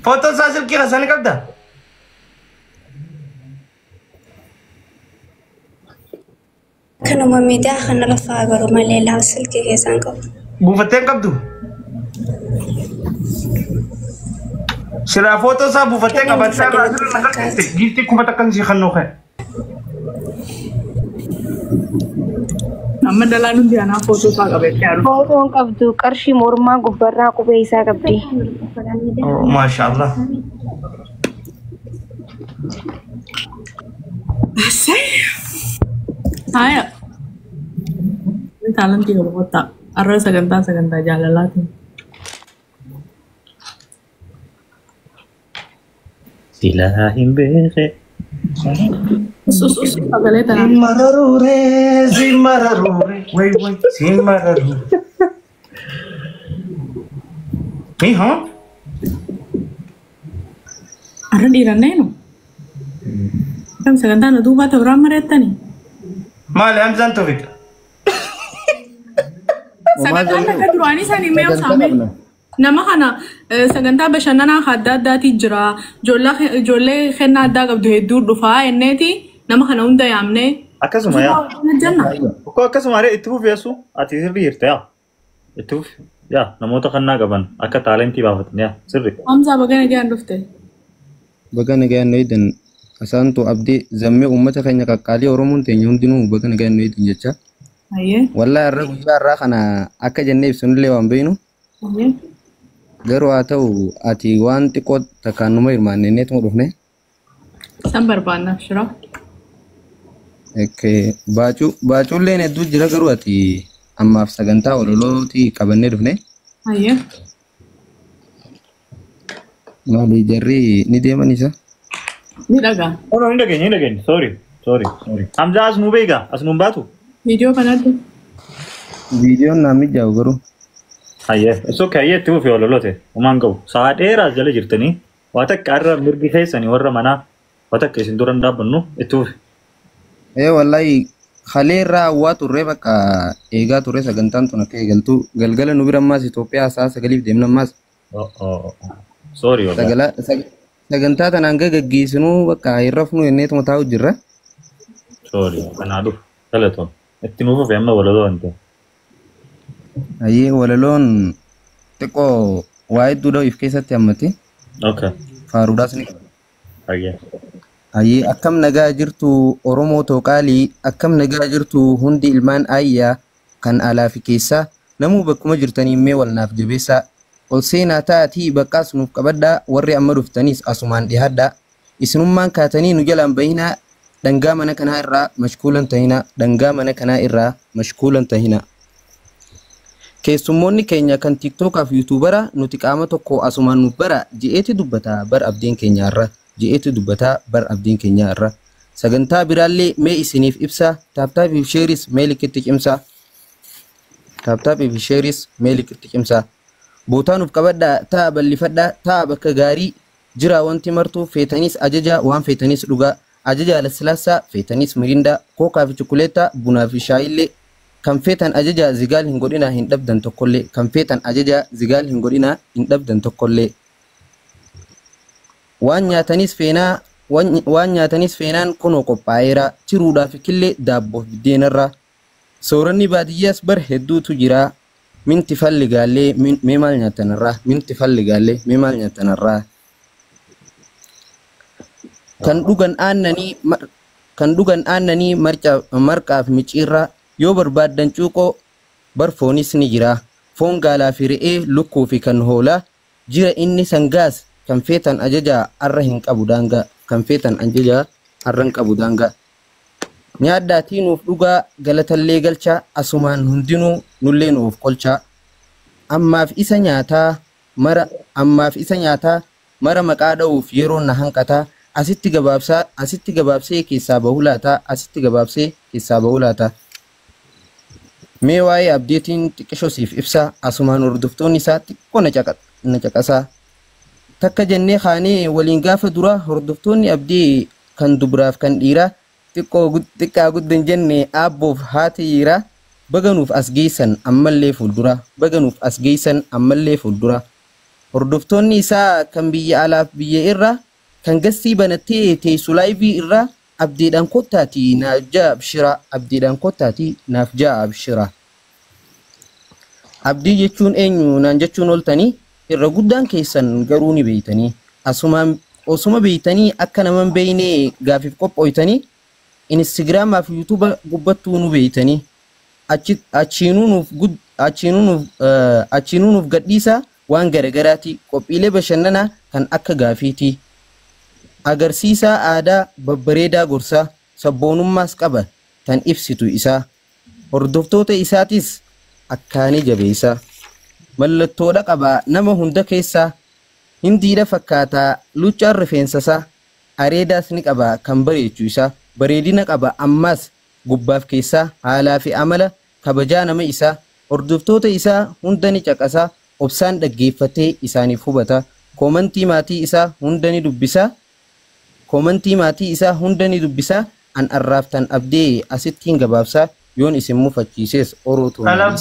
فوتو ساسب كي غساني قبدا كانوا مميدا خنا لفاقروا مالي لا سلكي كيسان قبل بوفتين قبدو سلا فوتو سا بوفتين قبل سا راسل نقل جيتي كوفتا كنسي خنوخه أما دلانو دي أنا فوتو ساقا بيتيارو فوتو قبضو قرشي مورما قبرنا قبيسا قبدي ما شاء الله هاي talan tiga kota arah seganta jalan lagi silahim beke sus agak leta Zimararure wait zimararure nih ha arah di rane no kan seganta no dua atau berapa mereka nih ما لهم زنتوفيك seganta mereka durani sani meo same nama kana seganta bashannana hadda dati jira jolle khenna adda qabdu heddu dufa enneti nama kana hunda yamne akasuma ya janna ko akasuma re itu fesu ati sirri irta ya itu ya namota khanna gaban akka talenti bafatnya ya sirri hamza bagana gan dufte bagana gan noidan asantu abdi zamme ummata kanya kakali oromun tenya hundinu bagana gan noidan jecha aye wallahi arra guyya arra kana akka jenne ibsunle wambeenu aye garu atau ati wanti kot takanuma irmanne net modufne sambar banna shira Oke, bacu le ne du jira garu ati amma saganta ololoti kabanne dufne aye mali jarri ni demanisa ni daga oh ini lagi sorry hamza asnu bega asnu batu video kanatu video nami jauh garu aye so kaye tu fi ololote umango saat era jale jirtani wata karra mirgi khaysani warra mana wata kesin duran dabnu itu wallahi khalira wa turre baka ega turre sagantan to nakke galtu galgala nubira mas Ethiopia sa sagalif demna mas oh sorry wala sagala saganta tananga gaggisunu baka irrafnu enne to taw jirra sorry anadu talato ettinu fa emma wala do ante aye walalon teko waay dudo ifkesatti ammati okay farudas ni aye aye akam naga jirtu oromo to qali akam naga jirtu hundi ilman ayya kan ala fikesa namu bakuma jirtani me walnaaf jabesa olseena taati baqas nuf qabadda warri amma duftanis asuman dihadda isnumman katani nu jalan bayna danga mana kana irra mashkulan tahina keessummoonni keenya kan TikTok fi YouTubera nuti qaama tokko asumaan nu bara je'eeti dubbata bar abdiin keenya irra sagantaa biraallee mee isiniif ibsa taaptaapi fi sheeris mee liqitti cimsa bootaan uf qabadda taa ballifadda taa bakka gaarii jira wanti martuu feetanis ajaja waan feetanis dhugaa ajaja laslaasa feetanis mirinda kookaa fi chokoleeta bunaa fi shaayillee kan feetan ajaja zigaal hin godhina hin dhabdan tokkollee waan nyaatanis feenaan kunoo qophaa'eera ciruudhaaf killee daabboof biddeenarra sooranni baadiyyaas bar hedduutu jira minti falligaallee mee maal nyaatanarraa kan dhugan aannanii marqaaf miciirra yoo barbaaddan cuuqoo bar foonis ni jira foon gaalaa fi re'ee lukkuu fi kan hoolaa jira inni sangaas kan feetan ajaja arra hin qabu daanga nyaadhaatii nuuf dhugaa galatallee galcha asumaan hundinuu nullee nuuf qolcha ammaaf isa nyaataa mara maqaa dha'uuf yeroo na hanqataa asitti gabaabsee keessaa bahuu laata mee waa'ee abdeetiin xiqqishoo siif ibsa asumaan hordoftoonni isaa xiqqoo na caqasaa takka jennee kaanee waliin gaafa dura hordoftoonni abdii kan dubaraaf kan dhiiraa xiqqaa guddan jenne aabboof haati yiraa baganuuf as geessan ammallee fuuldura hordoftoonni isaa kan biyya alaaf biyya irraa kan gastii banattee teessu laayivii irraa abdiidhaan kottaati naaf ja'a abshira abdiidhaan kottaati naaf ja'a abshira. Abdii jechuun eenyu naan jechuun oltanii irra guddaan keessan garuu ni beeytanii osuma beeytanii akka naman beeynee gaafiif qophooytanii Instagram fi YouTube gubbattuu nu beeytanii achiinuunuuf gadhiisaa waan garagaraati qophiilee bashannanaa kan akka gaafiiti agarsiisaa aadaa babbareedaa gorsaa sabboonummaas qaba tan ibsitu isaa hordoftoota isaatis akkaanii jabeessaa mallattoodha qabaa nama hunda keessaa hindiidha fakkaataa luccaan rifeensasaa areedaas ni qabaa kan bareechuu isaa bareedina qaba ammaas gubbaaf keessaa haalaa fi amala kabajaa nama isaa hordoftoota isaa hunda ni caqasaa obsaan dhaggeeffatee isaaniif hubata koomantii maatii isaa hunda ni dubbisaa an arraaftan abdee asittiin gabaabsaa yoon isin mufachiises orootoonaa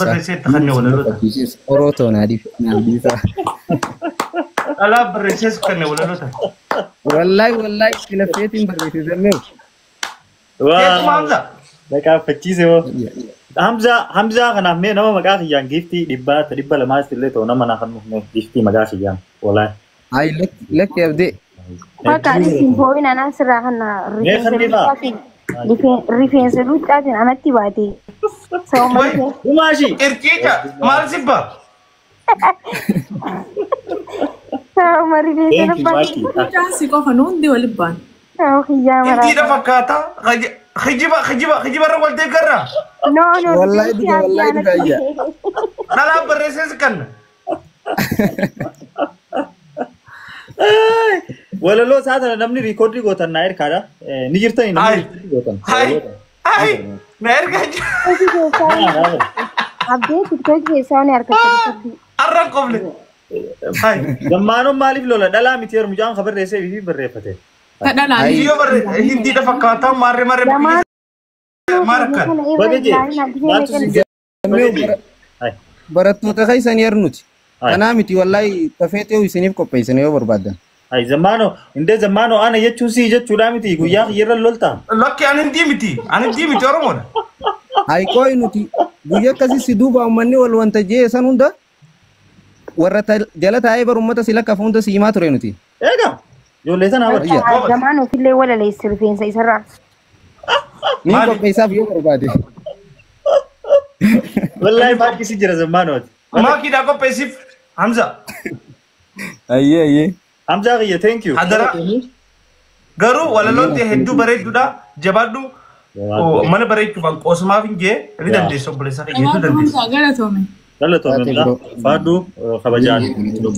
Ala berreses kan wala lota. wallahi kilafeetiin barreessisameeru. Keetu Hamza. Dhagaa facciise hoo. Hamza kanaaf mee nama maqaa kiyyaan giftii dhibba lamaas illee ta'u nama naaf nuuf giftii maqaa kiyyaan wallahi. Ay lakki abdee. Maka isin ho'in anan sirraa kana rifeensa luccaatiin anatti baate. Umaashi. Erkiija maal sibba? Sama rifeensa baate. Luccaansi qofa hundi waliin baan. Intiidha fakkaata. Kijiba irra wal deeggarra. No. Wallahi dhugaa iyya. Dhalaa barreesses kan. Walaloo saatana namni riikoordii gootan naa erkaadha. Ni jirtanii namni riikoordii gootan. Hai. Na ergaa jira. Abdee TikTok keessaa ni harkatti. Arraan qofle. Hai. Gammaanoon maaliif lola dhalaa miti yeroo mucaan kabarreessee fi barreeffate. Kadhalaan. Iyo hindiidha fakkaata marre. Markan. Bagaje. Barattoota keessan yarnuti. Kanaa miti wallahi tafeetee isiniif qopheessan yoo barbaadan. Ay zammaanoo ana jechuun si jechuudha miti guyyaa yeroo lolta. Lakki ani hindi miti Oromoodha. Ay qoy nuti guyyaa akkasii si duuba uummanni wal wanta jee san hunda warra jala taa'ee barummata si lakkaaf hunda si himaa ture nuti. Eegaa ijoollee sana barbaada. Zamaan ofillee wala leessi rifeensa isarraa. Ni qopheessaaf yoo barbaade. Wallahi maakkisi jira zammaanooti. Maakiidhaa qopheessiif Hamza. Ayyee. Hamza kiyya thank you. Hadara. Garuu walalootti hedduu bareedduudha jabaadhu. Mana bareechuufan qoosumaaf hin jee ni dandeessu obboleessa kiyya hedduu dandeessu. Galatoomedha. Ulfaadhu kabajaan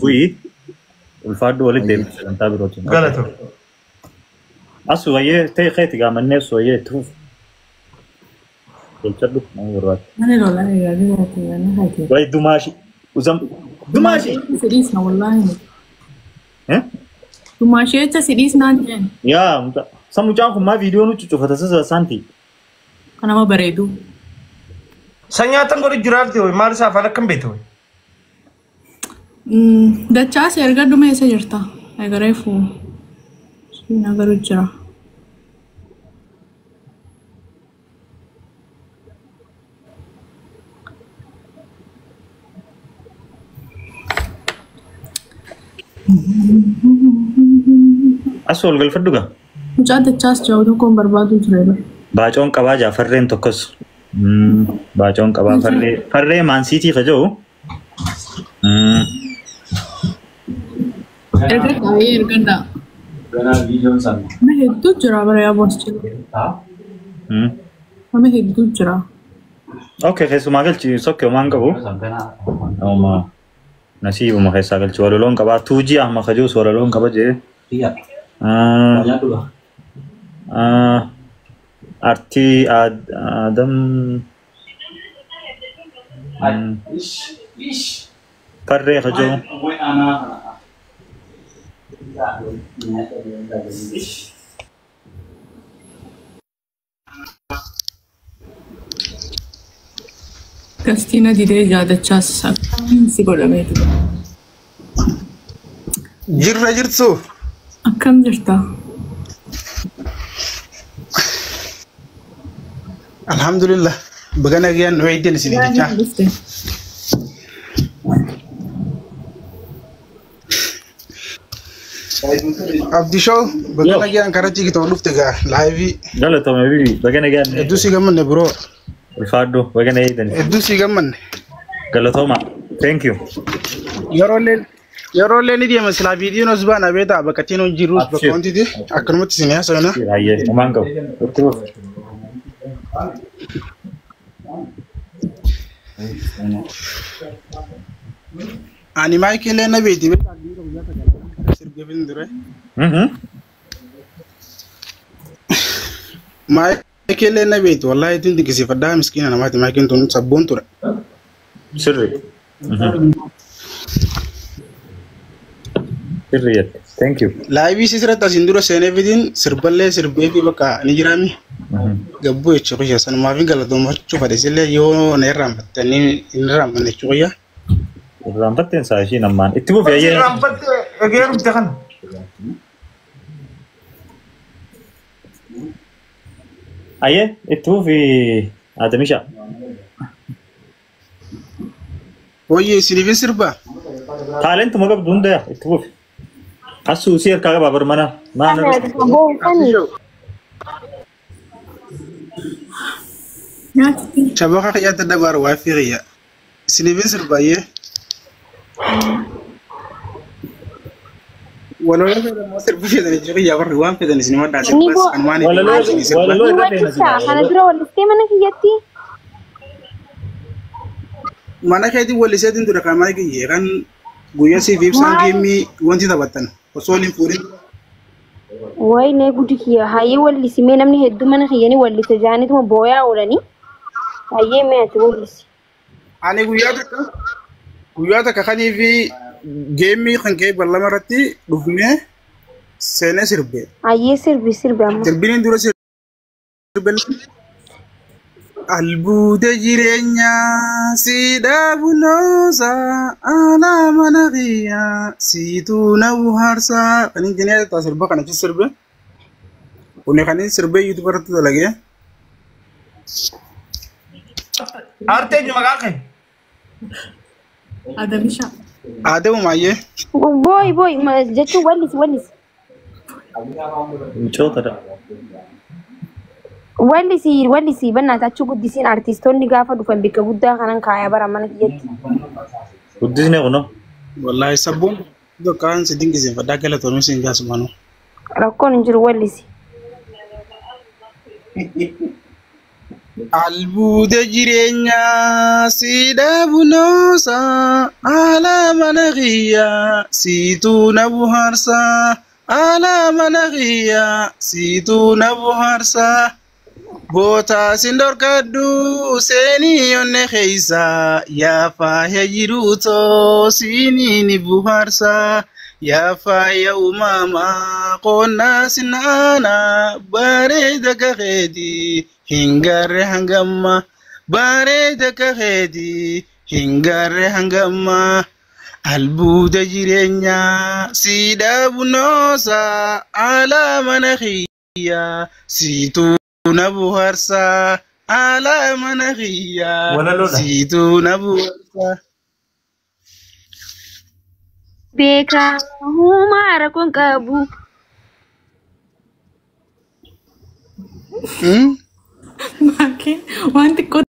bu'ii. Ulfaadhu walitti deemte sagantaa birootiin. Galatoom. Asu wayyee ta'e keeti gaamannee asu wayyee tuuf. Tolchadhu nama barbaada. Mana lola eegaa Wayi dumaashi. Dumaashi. Sidis na wallahi. Dumaashi jecha sidis naan jeen. Yaa mucaan kun maa viidiyoo nu cuccufata sasa santi. Kanama bareedu. Sanyaatan godhe jiraafte hoy maal isaa afaan akkam beekte hoy. Dachaas erga dhume isa jirta. Egareefu. Siin agaru jira. Asu ol galfadhu gaa. Mucaan dachaas jiru tokkoon barbaadu ture. Baacoon qabaa jaafarreen tokkos. Baacoon qabaa farree maansiitii kaja'u. Erga taa'ee erga Nama hedduu jira bara yaaboos jiru. Nama hedduu jira. Okay, keessumaa galchi sokkee homaan qabu. Homaa nasiibuma keessaa galchi walaloon qabaa. Tuujii amma kajuus walaloon qaba jee. Artii Adam farree kajuu. Kristina didee jaadachaas si godhamee ture. Jirra jirtu. Akkam jirta? Alhamdulillah. Bagana gian weydin sini jecha. Abdi Show, bagana gian karachi kita dhufte ga live. Galatoomi bibi bagana gaan Hedduu si gammanne bro. ulfaadhu bagana eedan Hedduu si gammanne. galatooma thank you Yeroo leen ni deema silaa viidiyoon os baana beeta bakkatiin hon jirruus bakka wantiti akkanumatti isin haasawna. ayyee homaan qabu urtuuf Ani Michael na beeti beeta sirgafin dure. Michael na beeti wallahi tinti kisifadhaa miskiina namaati Michael tun sabboon ture. sirri sirri thank you Live sirratti asin dura seenee fidiin sirballee sirbee fi bakka ni jiraami. Gabbuu jechuun qiyya sanumaa fi galatoomachuu fadhiisillee yoo na irraanfattanii hin irraanfanne jechuudha. irraanfatteen saa ishii nammaan itti buufi ayyee Rambatte egeerumte kan. ayyee itti buufi Adamisha Hooyyee isiniifin sirbaa? taalentuma qabdu hundaya itti buufi asuu si harkaa qabaa bar mana maana Shabaqa qiyyaata dabaar waa fi qiyya. Isiniifin sirbaayyee? Waloolee fayyadamoo sirba fedhan jechuudha qiyyaa warri waan fedhan isin maddaa sirbas kan waan isin sirba. walaloo Ni wajjisa kana dura walittee mana kiyyatti. Mana keetiin walliseetiin ture kan mana kiyyee kan guyyaa siif ibsaan geemmii wanti taphattan osoo waliin fuudhin. Wayne gudi kiyya hayyee wallisimee namni hedduu mana kiyyanii wallise jaanituma booyaa oolanii. Hayyee mee ati wallisi. Ani guyyaa takka kanii fi geemmii kan kee ballama irratti dhufnee seenee sirbee. Hayyee sirbi amma. Sirbiniin dura sirbee. Albuuda jireenyaa siidaa bunoosaa alaa mana qiyyaa siituu na buhaarsaa kan hin jennee ta'a sirba kana achi sirbe. Kunne kan hin sirbee yuutuub irratti dalagee. Aarteenyu maqaa kee. Adamisha. Aadamu maayyee. Boy jechuun wallisi. micootadha Wallisi bannaata achi guddisiin artistoonni gaafa dhufan bakka guddaa kanan kaayaa bara mana kiyyatti. guddisne kuno Wallahi sabboon dukkaan si dinqisiifadhaa galatoomuu siin jaasumanu. Rakkoon hin jiru wallisi. Albuuda jireenyaa siidaa bunoosaa alaa mana qiyyaa siituu na buhaarsaa alaa mana qiyyaa siituu na buhaarsaa bootaa sin dorkadhu seenii onne keeysaa yaa faaya jiruutoo siinii ni buhaarsaa yaa faaya uumamaa qonnaa sinaanaa bareeda kakeetii. Hingarre hangamma bareeda kakeetii hingarre hangamma albuuda jireenyaa siidaa bunoosaa alaa mana qiyyaa siituu na buhaarsaa alaa mana qiyyaa siituu na buhaarsaa. Beekaa humaara kun qabu. Makin wanti xiqqoo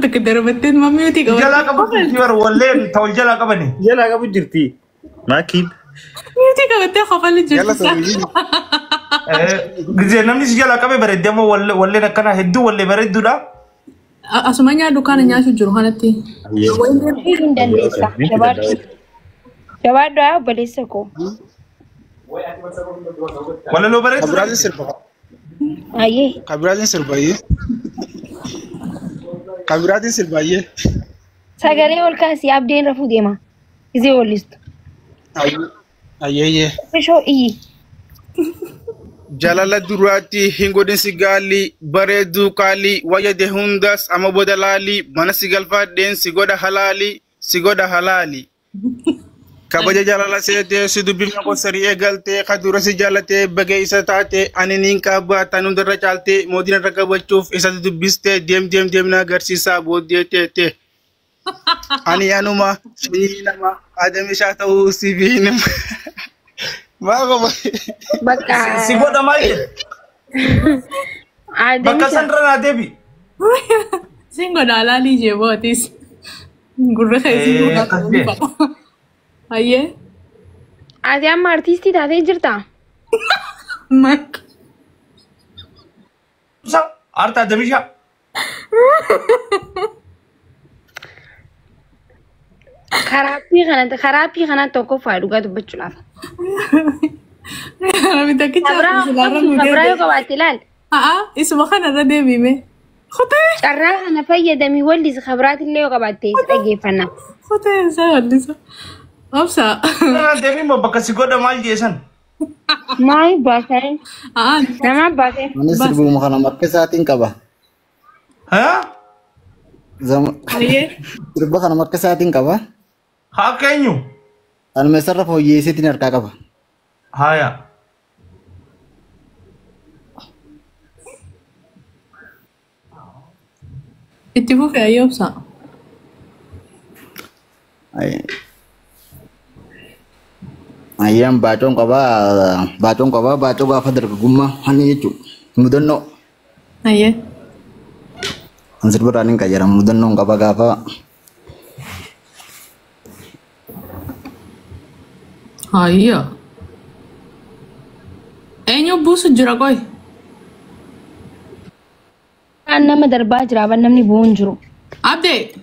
takka darbatteen mamii uti qaban. Jalaa qabu bar walleen ta'ul jalaa qabani. jalaa qabu jirti maakiin Uti qabattee qofalli jirti. Gizee namni si jalaa qabe bareeddeemoo walleen akkana hedduu wallee bareedduudha. Asuma nyaadhu kana nyaachuu jiru kanatti. Hin dandeessa. Jabaadhu haa obboleessa koo. Walaloo bareeddu. Kabiraatiin sirba. Hayyee. Kabiraatiin sirbayyee. Kabiraatiin sirbayyee. Sagalee ol kaasii abdeen rafuu deema. Izee wallistu. Ayyeeyyee. Bishoo iyyi. Jalala duraatti hin godhinsi gaalii bareedduu qaalii wayyade hundas amma booda laalii mana si galfadheen si godha halaalii si godha halaalii. kabaja jaalala seetee si dubbifna ko sarii eegaltee kadura si jaalatee bagee isa taate ani niin qaba tan hundarra caaltee mootiin irra qabachuuf isa dubbistee deem na agarsiisaa booddee teete. Ani anuma sanyii nama adami shaa ta'uu si biinima. Maa qaba. Bakka. Si godha maal jedhe? Bakka sanarra naa deebi. Singo dalali je botis. Gurra khaisi gurra. Aye. Ati amma artisti taatee jirta? Mak. Sa arta adami shaa. Karaapii kana tokko faa dhugaa dubbachuu laata. Rabbi takkicha. Kabraa yoo qabaatte ilaali. Isuma kanarra deebime. Khotee. Carraa kana fayyadamii wallis kabraatillee yoo qabaatte dhageeffannaa. Khotee isaa wallisa. Obsa. Deebi moo bakka si godha maal jeesan? Maal baasee? Nama baasee. Ani sirbuma kana makka isaatiin qaba. Haa? Aye. Sirba kana makka isaatiin qaba. Haa keenyu? Anuma isarra fooyyeessiitiin harkaa qaba. Haaya. Itti fufe ayyee obsa. Ayyaan baacoon qabaa baacoo gaafa dargaggummaa hani jechuudha. Mudannoo. Ayyee. An sirbirraan hin qayyaramu mudannoon qaba gaafa. Hayya. Eenyu buusu jira qoy. Nama darbaa jira ban namni bu'uun jiru. Abdee.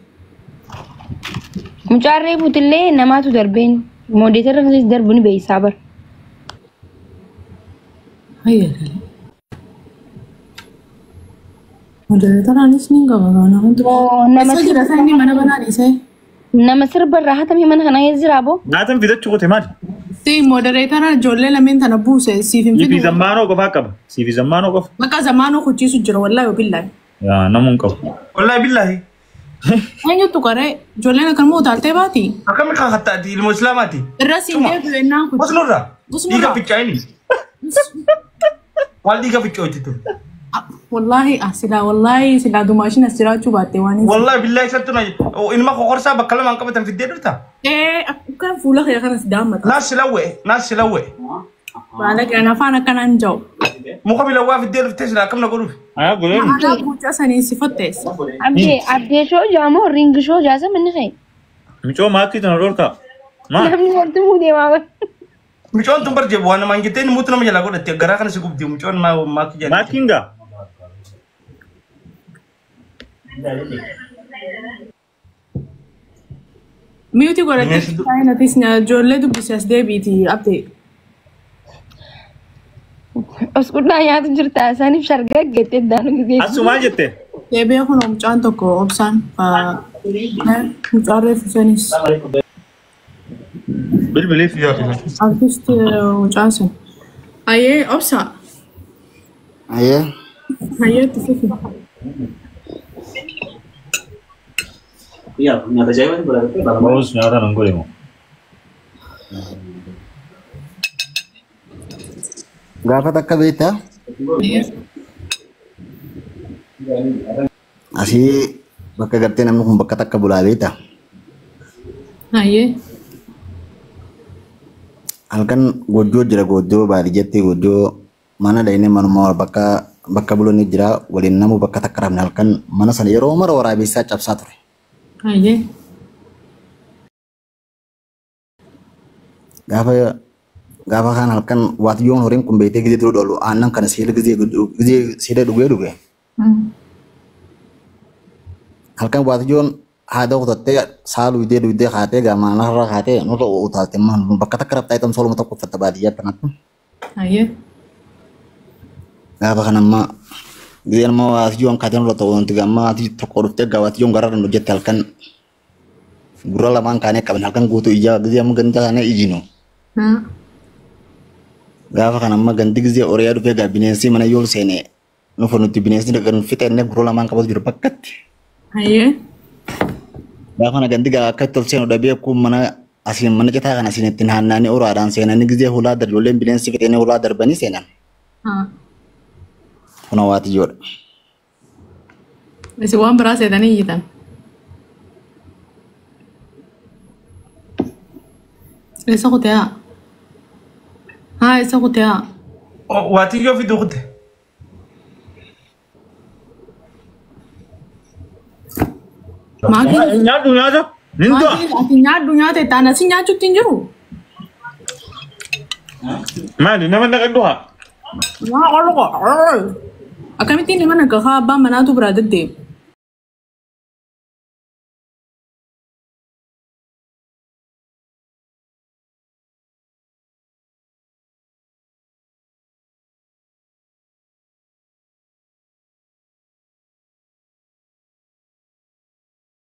Mucaarree buutillee namaatu darbeen moodeetarra keessatti darbu ni beeysaa bar. Hayya. Moderatoraanis ni qaba Nama jira sanni mana banaan isee. Nama sirbarraa hatamee mana kana keessa jira boo. Nyaatan fidachuu qote maali? Si moderatora ijoollee lameen tana buuse siif hin Siifi zammaanoo qofaa qaba. Siifi zammaanoo qofa. Maqaa zamaanoo kuchiisu jira wallahi wabillahi. Yaa namuun qabu. Wallahi billahi. Eenyutu qaree ijoolleen akkan moo utaaltee baati? Akkami kan hattaati ilmoo islaamaati? Irra siin deebi'u ennaan kuchi. Wasnurra. Dhiiga ficcaa'ini. Maal dhiiga ficcaa'uutti tun? Wallahi silaa dumaashin as jiraachuu baatte waan. Wallahi billahi isattu na ilma kokorsaa bakka lamaan qabatan fiddee dhufta. Akkaan fuula kee kanas daammata. Naas silawwe. Baala gaan afaan akkanaan ja'u. Muka bilawwaa fiddee dhuftee silaa akkam na godhuuf. Ayaa godheen. Haala buucaa sanii si fottees. Abdee shoo jaamoo ringi shoo jaasa manni kee. Micoo maakkii tana dhorkaa. Maa? Namni wanti muu deemaa bar. Mucoon tun barjee waan namaan jettee ni muutu nama jalaa godhatte garaa kana si gubdi mucoon maakii jalaa. Maakkiin gaa? Miyuuti godhattee saayinatis ijoollee dubbise as deebiiti abdee. Osqunnaa nyaatu jirta isaaniif shargaa geettee daanu gisee. Asumaa jettee? Deebi'ee kun mucaan tokko obsaan mucaan reeffisanis. Bilbiliif. Artist mucaan sun. Ayyee obsa. Ayyee. Ayyee itti fufi. Baus nyaata nan godhe moo? Gaafa takka beektaa? Asii bakka gartee namni kun bakka takka bulaa beektaa? Ayyee. Halkan goddoo jira goddoo baadiyyaatti goddoo mana dhaynee manuma bakka buloonni jira waliin namu bakka takka rabne halkan mana sana yeroo mara waraabessaa cabsaa ture. Ayyee. Gaafa kan halkan waatiyyoon horiin kun beektee gizee dura dhoolu aannan kana seela gizee seela dhugee. Halkan waatiyyoon haada kutattee saalu idee kaatee gaamaana irraa kaatee nurra utaalte bakka takka rabxaa itam sooluma tokko uffatta baadiyyaa kanatti. Ayyee. Gaafa kan amma gizee nama waatiyyoon kaatee nurra ta'u wanti gamma waatiyyoon tokko dhuftee waatiyyoon gararra nu jette halkan gurra lamaan kaanee qaban halkan guutuu ijaa gizee amma ganda kaanee ijinu. Gaafa kan amma ganti gizee oriyaa dhufee gaa bineensi mana yool seenee nufa nuti bineensi kan fixee gurra lamaan qabatu jiru bakkatti. Ayyee. Gaafa na ganti gaa akka tol seenu dhabee kun mana Asin mana kita kan asin ittiin haannaan uraadhaan seenanii gizee hulaa darbiileen bineensi fixeen hulaa darbanii seenan. Kuna waati joodha. Isi waan biraa seetanii iyyitan. Isa kutee haa? Haa isa kutee haa? Waati yoo fiduu kute. Maagii? Nyaadhu nyaata. Nindu'a. Ati nyaadhu nyaata itti aanasi nyaachuutti hin jiru. Maali nama naqadhu haa? Waa ol akkamitti nama naqaa abbaan manaatu biraa deddeema.